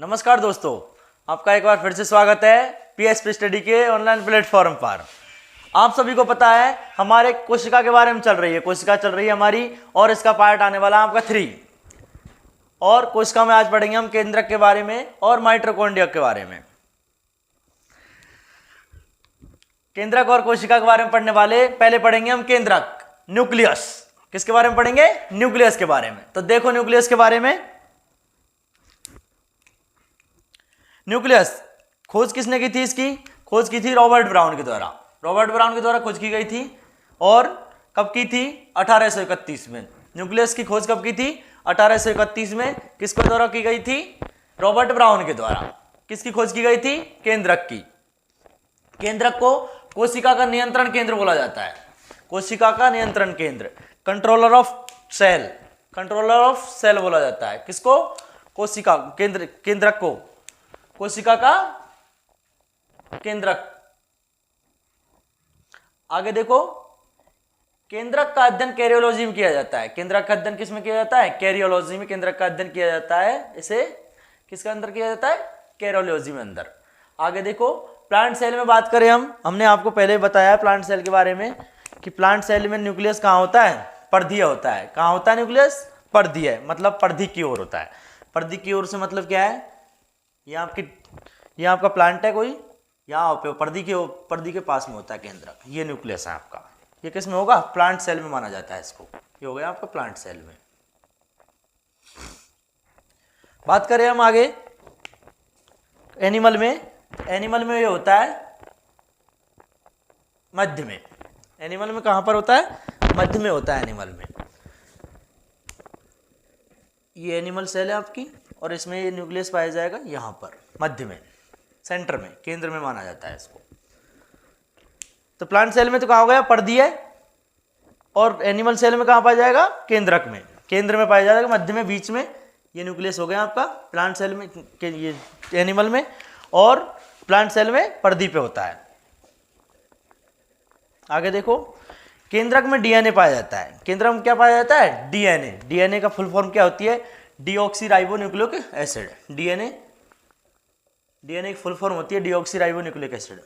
नमस्कार दोस्तों, आपका एक बार फिर से स्वागत है पीएसपी स्टडी के ऑनलाइन प्लेटफॉर्म पर। आप सभी को पता है हमारे कोशिका के बारे में चल रही है, कोशिका चल रही है हमारी और इसका पार्ट आने वाला है आपका 3। और कोशिका में आज पढ़ेंगे हम केंद्रक के बारे में और माइटोकॉन्ड्रिया के बारे में। केंद्रक और कोशिका के बारे में पढ़ने वाले पहले पढ़ेंगे हम केंद्रक, न्यूक्लियस। किसके बारे में पढ़ेंगे? न्यूक्लियस के बारे में। तो देखो न्यूक्लियस के बारे में। न्यूक्लियस खोज किसने की थी? इसकी खोज की थी रॉबर्ट ब्राउन के द्वारा। रॉबर्ट ब्राउन के द्वारा खोज की गई थी और कब की थी? 1831 में। न्यूक्लियस की खोज कब की थी? 1831 में। किसके द्वारा की गई थी? रॉबर्ट ब्राउन के द्वारा। किसकी खोज की गई थी? केंद्रक की। केंद्रक को कोशिका का नियंत्रण केंद्र बोला जाता है। कोशिका का नियंत्रण केंद्र, controller of cell, controller of cell बोला जाता है। किसको? कोशिका केंद्रक को, कोशिका का केंद्रक। आगे देखो, केंद्रक का अध्ययन कैरियोलॉजी में किया जाता है। केंद्रक का अध्ययन किसमें किया जाता है? कैरियोलॉजी में केंद्रक का अध्ययन किया जाता है। इसे किसके अंदर किया जाता है? कैरियोलॉजी में अंदर। आगे देखो, प्लांट सेल में बात करें हमने आपको पहले बताया प्लांट सेल के बारे में कि प्लांट सेल में न्यूक्लियस कहाँ होता है? परिधीय होता है। कहाँ होता है न्यूक्लियस? परिधीय, मतलब परिधि की ओर होता है। परिधि की ओर से मतलब क्या है? ये आपका प्लांट है कोई, यहाँ पे परिधि के पास में होता है केंद्रक। ये न्यूक्लियस है आपका। ये किस में होगा? प्लांट सेल में माना जाता है इसको। ये हो गया आपका प्लांट सेल में। बात करें हम आगे एनिमल में। एनिमल में ये होता है मध्य में। एनिमल में कहां पर होता है? मध्य में होता है एनिमल में। ये एनिमल सेल है आपकी और इसमें ये न्यूक्लियस पाया जाएगा यहां पर मध्य में, सेंटर में, केंद्र में माना जाता है इसको। तो प्लांट सेल में तो कहा हो गया? परिधीय। और एनिमल सेल में कहां पाया जाएगा? केंद्रक में, केंद्र में पाया जाएगा, मध्य में, बीच में। ये न्यूक्लियस हो गया आपका प्लांट सेल में, ये एनिमल में। और प्लांट सेल में परिधि पे होता है। आगे देखो, केंद्रक में डीएनए पाया जाता है। केंद्रक में क्या पाया जाता है? डीएनए। डीएनए का फुल फॉर्म क्या होती है? Deoxyribonucleic acid. डीएनए की फुल फॉर्म होती है डीऑक्सीराइबोन्यूक्लिक एसिड।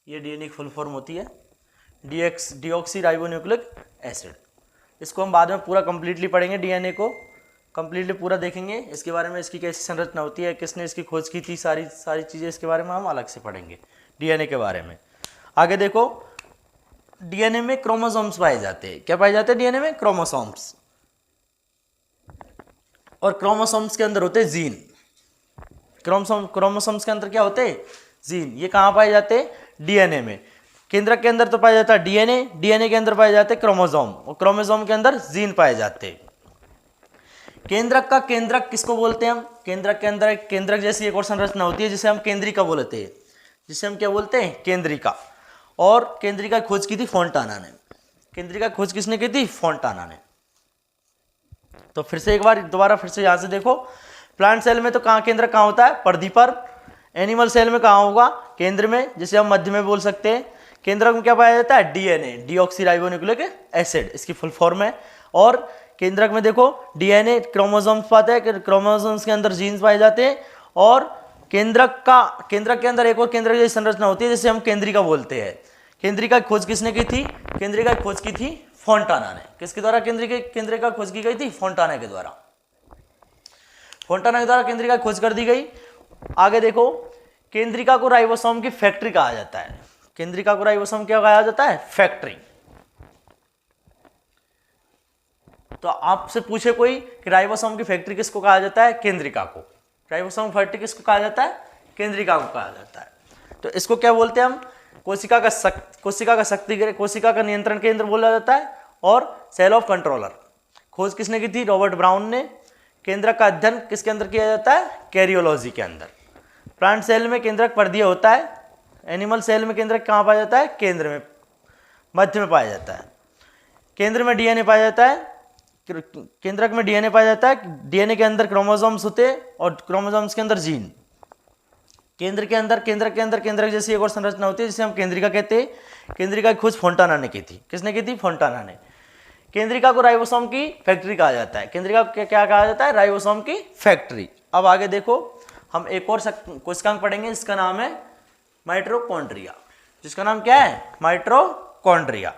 ये डीएनए की फुल फॉर्म होती है डीऑक्सीराइबोन्यूक्लिक एसिड। इसको हम बाद में पूरा कंप्लीटली पढ़ेंगे। डीएनए को कंप्लीटली पूरा देखेंगे, इसके बारे में, इसकी कैसी संरचना होती है, किसने इसकी खोज की थी, सारी चीज़ें इसके बारे में हम अलग से पढ़ेंगे डीएनए के बारे में। आगे देखो, डीएनए में क्रोमोसोम्स पाए जाते हैं। क्या पाए जाते हैं डीएनए में? क्रोमोसोम्स। और क्रोमोसोम्स के अंदर होते हैं जीन। क्रोमोसोम्स के अंदर क्या होते हैं? जीन। ये कहाँ पाए जाते हैं? डीएनए में। केंद्रक के अंदर तो पाया जाता है डीएनए, डीएनए के अंदर पाए जाते हैं क्रोमोसोम, और क्रोमोसोम के अंदर जीन पाए जाते हैं। केंद्रक का केंद्रक किसको बोलते हैं हम? केंद्रक के अंदर केंद्रक जैसी एक और संरचना होती है जिसे हम केंद्रिका बोलते हैं। जिसे हम क्या बोलते हैं? केंद्रिका। और केंद्रिका खोज की थी फोंटाना ने। केंद्रिका खोज किसने की थी? फोंटाना ने। तो फिर से एक बार दोबारा फिर से यहां से देखो, प्लांट सेल में तो कहाँ केंद्रक कहाँ होता है? परिधि पर। एनिमल सेल में कहाँ होगा? केंद्र में, जिसे हम मध्य में बोल सकते हैं। केंद्रक में क्या पाया जाता है? डीएनए, डीऑक्सीराइबोन्यूक्लिक एसिड, इसकी फुल फॉर्म है। और केंद्रक में देखो डीएनए, क्रोमोसोम्स पाते हैं, क्रोमोसोम्स के अंदर जीन्स पाए जाते हैं। और केंद्रक के अंदर एक और केंद्रक जैसी संरचना होती है जिसे हम केंद्रिका बोलते हैं। केंद्रिका खोज किसने की थी? केंद्रिका खोज की थी फोंटाना ने। किसके द्वारा केंद्रिका खोज की गई थी? फोंटाना के द्वारा। फोंटाना के द्वारा केंद्रिका खोज कर दी गई। आगे देखो, केंद्रिका को राइबोसोम की फैक्ट्री कहा जाता है। केंद्रिका को राइबोसोम क्या कहा जाता है? फैक्ट्री। तो आपसे पूछे कोई कि राइबोसोम की फैक्ट्री किसको कहा जाता है? केंद्रिका को। राइबोसोम फैक्ट्री किसको कहा जाता है? केंद्रिका को कहा जाता है। तो इसको क्या बोलते हैं हम? कोशिका का नियंत्रण केंद्र बोला जाता है। और सेल ऑफ कंट्रोलर। खोज किसने की थी? रॉबर्ट ब्राउन ने। केंद्रक का अध्ययन किसके अंदर किया जाता है? कैरियोलॉजी के अंदर। प्लांट सेल में केंद्रक परिधीय होता है। एनिमल सेल में केंद्रक कहाँ पाया जाता है? केंद्र में, मध्य में पाया जाता है। केंद्र में डीएनए पाया जाता है। केंद्रक में डीएनए पाया जाता है। डीएनए के अंदर क्रोमोसोम्स होते हैं और क्रोमोसोम्स के अंदर जीन। केंद्र के अंदर केंद्रक जैसी एक और संरचना होती है जिसे हम केंद्रिका कहते हैं। केंद्रिका की खोज फोंटाना ने की थी। किसने की थी? फोंटाना ने। केंद्रिका को राइबोसोम की फैक्ट्री कहा जाता है। केंद्रिका को क्या कहा जाता है? राइबोसोम की फैक्ट्री। अब आगे देखो, हम एक और कोशिकांग पढ़ेंगे जिसका नाम है माइटोकॉन्ड्रिया। जिसका नाम क्या है? माइटोकॉन्ड्रिया।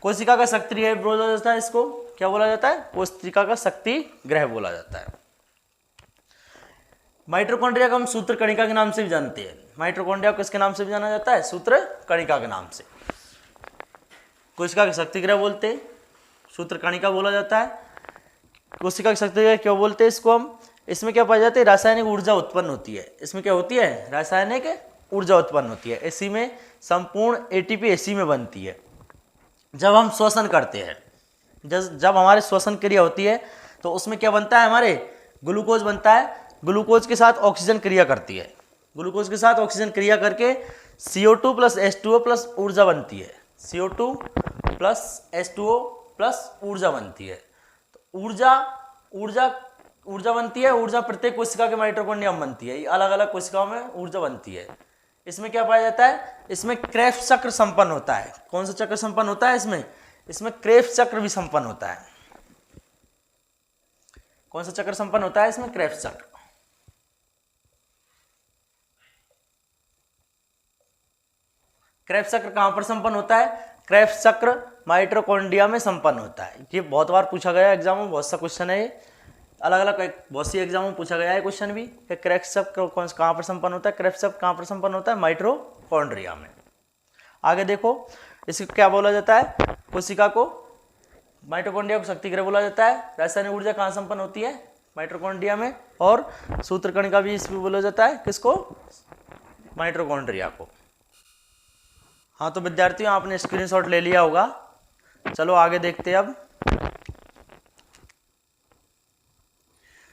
कोशिका का शक्ति गृह बोला जाता है। इसको क्या बोला जाता है? कोशिका का शक्ति गृह बोला जाता है। माइटोकॉन्ड्रिया को हम सूत्र कणिका के नाम से भी जानते हैं। माइटोकॉन्ड्रिया को किसके नाम से भी जाना जाता है? सूत्र कणिका के नाम से। कोशिका का शक्ति गृह बोलते हैं, सूत्र कणिका बोला जाता है। कोशिका की शक्ति गृह क्यों बोलते हैं इसको हम? इसमें क्या पाई जाती है? रासायनिक ऊर्जा उत्पन्न होती है। इसमें क्या होती है? रासायनिक ऊर्जा उत्पन्न होती है। इसी में संपूर्ण एटीपी इसी में बनती है। जब हम श्वसन करते हैं, जब हमारे श्वसन क्रिया होती है तो उसमें क्या बनता है? हमारे ग्लूकोज बनता है। ग्लूकोज के साथ ऑक्सीजन क्रिया करती है। ग्लूकोज के साथ ऑक्सीजन क्रिया करके CO2 प्लस H2O प्लस ऊर्जा बनती है। CO2 प्लस H2O प्लस ऊर्जा बनती है। तो ऊर्जा बनती है। ऊर्जा प्रत्येक कोशिका के माइटोकॉन्ड्रिया में बनती है। ये अलग अलग कोशिकाओं में ऊर्जा बनती है। इसमें क्या पाया जाता है? इसमें क्रेब्स चक्र संपन्न होता है। कौन सा चक्र संपन्न होता है इसमें क्रेब्स चक्र भी संपन्न होता है। कौन सा चक्र संपन्न होता है इसमें? क्रेब्स चक्र। क्रेब्स चक्र कहां पर संपन्न होता है? क्रेब्स चक्र माइटोकॉन्ड्रिया में संपन्न होता है। ये बहुत बार पूछा गया एग्जाम में, बहुत सा क्वेश्चन है ये, अलग अलग बहुत सी एग्जाम में पूछा गया है क्वेश्चन भी कि क्रेब्स चक्र कहां पर संपन्न होता है? क्रेब्स चक्र कहां पर संपन्न होता है? माइटोकॉन्ड्रिया में। आगे देखो, इसको क्या बोला जाता है? कोशिका को, माइटोकॉन्ड्रिया को शक्ति गृह बोला जाता है। रासायनिक ऊर्जा कहां संपन्न होती है? माइटोकॉन्ड्रिया में। और सूत्र कणिका भी इसमें बोला जाता है। किसको? माइटोकॉन्ड्रिया को। हाँ तो विद्यार्थियों, आपने स्क्रीनशॉट ले लिया होगा। चलो आगे देखते हैं अब।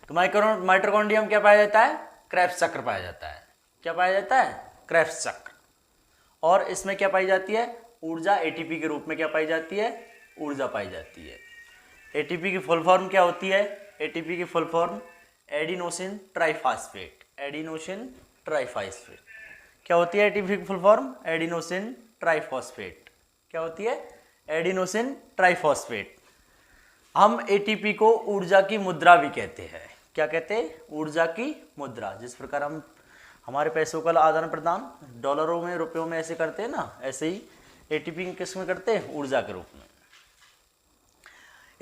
तो माइटोकॉन्ड्रिया में क्या पाया जाता है? क्रेब्स चक्र पाया जाता है। क्या पाया जाता है? क्रेब्स चक्र। और इसमें क्या पाई जाती है? ऊर्जा एटीपी के रूप में क्या पाई जाती है? ऊर्जा पाई जाती है। एटीपी की फुल फॉर्म क्या होती है? एटीपी की full form adenosine triphosphate. Adenosine triphosphate क्या होती है? एटीपी की फुल फॉर्म एडिनोसिन ट्राइफॉस्फेट। क्या होती है? Adenosine triphosphate. हम एटीपी को ऊर्जा की मुद्रा भी कहते हैं। क्या कहते हैं? ऊर्जा की मुद्रा। जिस प्रकार हम हमारे पैसों का आदान प्रदान डॉलरों में, रुपयों में ऐसे करते हैं ना, ऐसे ही एटीपी किस में करते हैं? ऊर्जा के रूप में।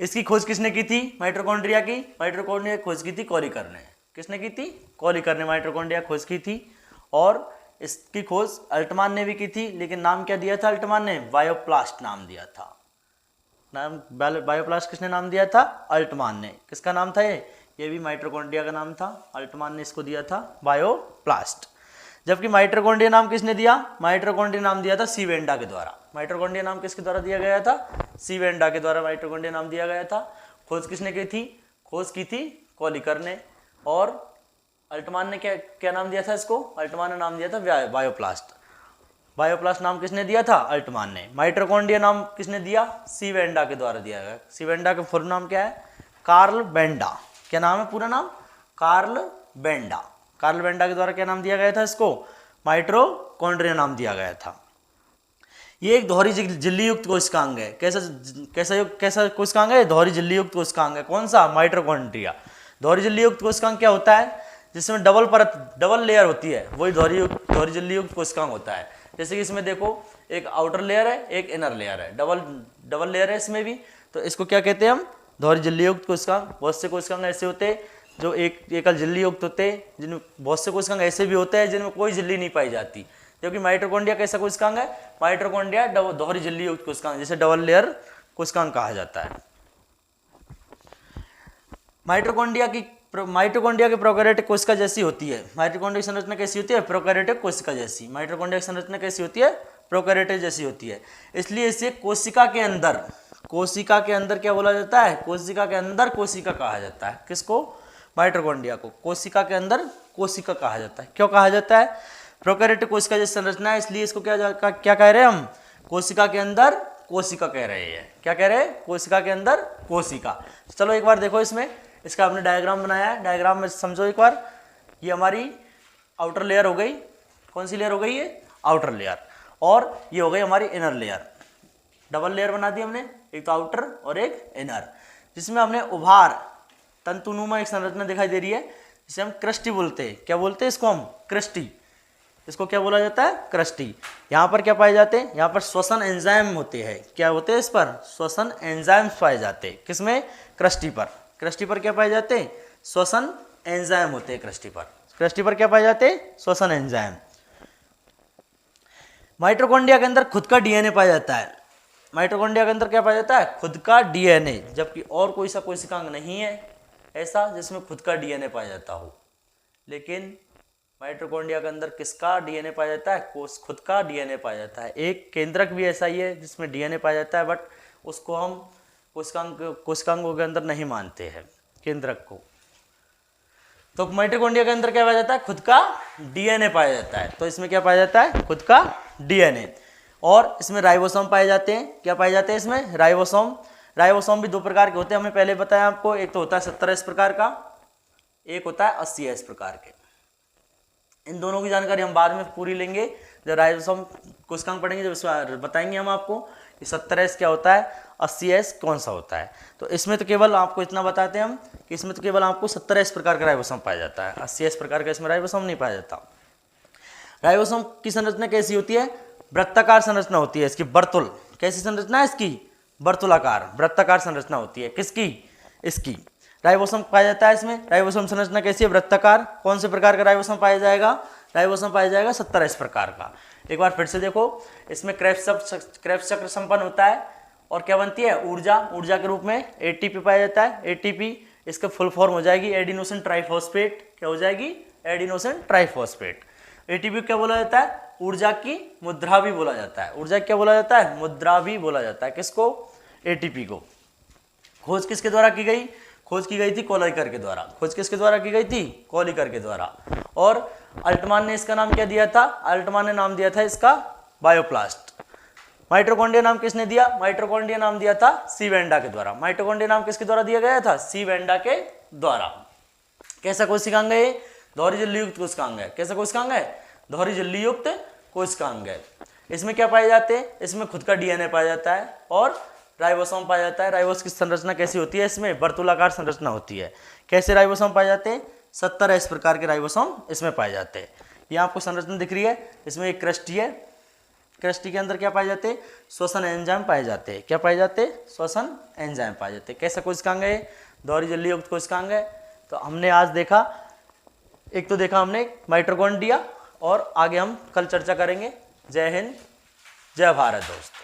इसकी खोज किसने की थी? माइटोकॉन्ड्रिया की। माइटोकॉन्ड्रिया की खोज की थी कॉलिकर ने। किसने की थी? कॉलिकर ने माइटोकॉन्ड्रिया खोज की थी। और इसकी खोज अल्टमान ने भी की थी, लेकिन नाम क्या दिया था अल्टमान ने? बायोप्लास्ट नाम दिया था। नाम बायोप्लास्ट किसने नाम दिया था? अल्टमान ने। किसका नाम था ये भी माइटोकॉन्ड्रिया का नाम था। अल्टमान ने इसको दिया था बायोप्लास्ट। जबकि माइटोकॉन्ड्रिया नाम किसने दिया? माइटोकॉन्ड्रिया नाम दिया था सीवेंडा के द्वारा। माइटोकॉन्ड्रिया नाम किसके द्वारा दिया गया था? सीवेंडा के द्वारा माइटोकॉन्ड्रिया नाम दिया गया था। खोज किसने की थी? खोज की थी कॉलिकर ने। और अल्टमान ने क्या नाम दिया था इसको? अल्टमान ने नाम दिया था बायोप्लास्ट। बायोप्लास्ट नाम किसने दिया था? अल्टमान ने। माइटोकॉन्ड्रिया नाम किसने दिया? सीवेंडा के द्वारा दिया गया। सीवेंडा का फुल नाम क्या है? Karl Benda. क्या नाम है पूरा नाम? Karl Benda. कार्ल बेंडा के द्वारा क्या नाम दिया गया था इसको? माइटोकॉन्ड्रिया नाम दिया गया था। ये एक दोहरी झिल्ली युक्त कोशिकांग है। कैसा कोशिकांग है? दोहरी झिल्ली युक्त कोशिकांग है। कौन सा? माइटोकॉन्ड्रिया। दोहरी झिल्ली युक्त कोशिकांग क्या होता है? जिसमें डबल लेयर होती है, वही दोहरी झिल्ली युक्त कोशिकांग होता है। जैसे कि इसमें देखो, एक आउटर लेयर है, एक इनर लेयर है, डबल लेयर है इसमें भी। तो इसको क्या कहते हैं हम? दोहरी झिल्ली युक्त कोशिकांग। बहुत से कोशिकांग ऐसे होते हैं जो एकल झिल्ली युक्त होते हैं, जिनमें बहुत से कोशिकांग ऐसे भी होते हैं जिनमें कोई झिल्ली नहीं पाई जाती। जबकि माइटोकॉन्ड्रिया कैसा कोशिकांग है? माइटोकॉन्ड्रिया दोहरी झिल्ली युक्त कोशिकांग, जिसे डबल लेयर कोशिकांग कहा जाता है। माइटोकॉन्ड्रिया की प्रोकैरियोटिक कोशिका जैसी होती है। माइटोकॉन्ड्रिया की संरचना कैसी होती है? प्रोकैरियोटिक कोशिका जैसी। माइटोकॉन्ड्रिया की संरचना कैसी होती है? प्रोकैरियोटिक जैसी होती है। इसलिए इसे कोशिका के अंदर क्या बोला जाता है? कोशिका के अंदर कोशिका कहा जाता है। किसको? माइटोकॉन्ड्रिया को कोशिका के अंदर कोशिका कहा जाता है। क्यों कहा जाता है? प्रोकैरियोटिक कोशिका जैसी संरचना है, इसलिए इसको क्या कह रहे हैं हम? कोशिका के अंदर कोशिका कह रहे हैं। क्या कह रहे हैं? कोशिका के अंदर कोशिका। चलो एक बार देखो, इसमें इसका आपने डायग्राम बनाया है। डायग्राम में समझो एक बार। ये हमारी आउटर लेयर हो गई, कौन सी लेयर हो गई ये, आउटर लेयर, और ये हो गई हमारी इनर लेयर। डबल लेयर बना दी हमने, एक तो आउटर और एक इनर, जिसमें हमने उभार तंतुनुमा एक संरचना दिखाई दे रही है, जिसे हम क्रस्टी बोलते हैं। क्या बोलते हैं इसको हम, क्रस्टी। इसको क्या बोला जाता है, क्रस्टी। यहाँ पर क्या पाए जाते हैं, यहाँ पर श्वसन एंजाइम होते हैं। क्या होते हैं इस पर, श्वसन एंजाइम्स पाए जाते हैं। किसमें, क्रस्टी पर। क्रस्टी पर क्या पाए जाते हैं, श्वसन एंजाइम होते हैं क्रस्टी पर। क्रस्टी पर क्या पाए जाते हैं, श्वसन एंजाइम। माइटोकॉन्ड्रिया के अंदर खुद का डीएनए पाया जाता है। माइटोकॉन्ड्रिया के अंदर क्या पाया जाता है, खुद का डीएनए, जबकि और कोई सा कोशिकांग नहीं है ऐसा जिसमें खुद का डीएनए पाया जाता हो। लेकिन माइटोकॉन्ड्रिया के अंदर किसका डीएनए पाया जाता है, खुद का डीएनए पाया जाता है। एक केंद्रक भी ऐसा ही है जिसमें डीएनए पाया जाता है, बट उसको हम कोशिकांगों के अंदर नहीं मानते हैं केंद्रक को। तो माइटोकॉन्ड्रिया के अंदर क्या पाया जाता है, खुद का डीएनए पाया जाता है। तो इसमें क्या पाया जाता है, खुद का डीएनए। और इसमें राइबोसोम पाए जाते हैं। क्या पाए जाते हैं इसमें, राइबोसोम। राइबोसोम भी दो प्रकार के होते हैं, हमने पहले बताया आपको। एक तो होता है 70S प्रकार का, एक होता है 80S प्रकार के। इन दोनों की जानकारी हम बाद में पूरी लेंगे जब राइबोसोम कोशिकांग पढ़ेंगे, जब इसमें बताएंगे हम आपको कि 70S क्या होता है, 80S कौन सा होता है। तो इसमें तो केवल आपको इतना बताते हैं हम कि इसमें तो केवल आपको 70S प्रकार का राइबोसोम पाया जाता है, 80S प्रकार का इसमें राइबोसोम नहीं पाया जाता। राइबोसोम की संरचना कैसी होती है, वृत्ताकार संरचना होती है इसकी, वर्तुल। कैसी संरचना है इसकी, वर्तुलाकार वृत्ताकार संरचना होती है। किसकी, इसकी। राइबोसोम पाया जाता है इसमें। राइबोसोम संरचना कैसी है, वृत्ताकार। कौन से प्रकार का राइबोसोम पाया जाएगा, राइबोसोम पाया जाएगा 70S प्रकार का। एक बार फिर से देखो, इसमें क्रेब्स चक्र संपन्न होता है और क्या बनती है, ऊर्जा। ऊर्जा के रूप में एटीपी पाया जाता है। एटीपी इसका फुल फॉर्म हो जाएगी एडिनोसिन ट्राइफॉस्फेट। क्या हो जाएगी, एडिनोसिन ट्राइफॉस्फेट। एटीपी क्या बोला जाता है, ऊर्जा की मुद्रा भी बोला जाता है। ऊर्जा क्या बोला जाता है, मुद्रा भी बोला जाता है। किसको, एटीपी को। खोज किसके द्वारा की गई, खोज की गई थी कोलिकर के द्वारा। खोज किसके द्वारा की गई थी, कोलिकर के द्वारा। और अल्टमान ने इसका नाम क्या दिया था, अल्टमान ने नाम दिया था इसका बायोप्लास्ट। माइटोकॉन्ड्रिया नाम किसने दिया, माइटोकॉन्ड्रिया नाम दिया था सी वेंडा के द्वारा। माइटोकॉन्ड्रिया नाम किसके द्वारा दिया गया था, सी वेंडा के द्वारा। कैसा कोशिकांग है, दोहरी झिल्ली युक्त कोशिकांग है। कैसा कोशिकांग है, दोहरी झिल्ली युक्त कोशिकांग है। इसमें क्या पाए जाते हैं, इसमें खुद का डीएनए पाया जाता है और राइबोसोम पाया जाता है। राइबोस की संरचना कैसी होती है, इसमें वर्तुलाकार संरचना होती है। कैसे राइबोसोम पाए जाते हैं, 70S प्रकार के राइबोसोम इसमें पाए जाते हैं। ये आपको संरचना दिख रही है, इसमें एक क्रस्टी है। क्रस्टी के अंदर क्या पाए जाते हैं, श्वसन एंजाइम पाए जाते हैं। क्या पाए जाते हैं, श्वसन एंजाइम पाए जाते हैं। कैसा कोशिकांग है, दोहरी झिल्ली युक्त कोशिकांग है। तो हमने आज देखा, एक तो देखा हमने माइटोकॉन्ड्रिया, और आगे हम कल चर्चा करेंगे। जय हिंद, जय भारत दोस्त।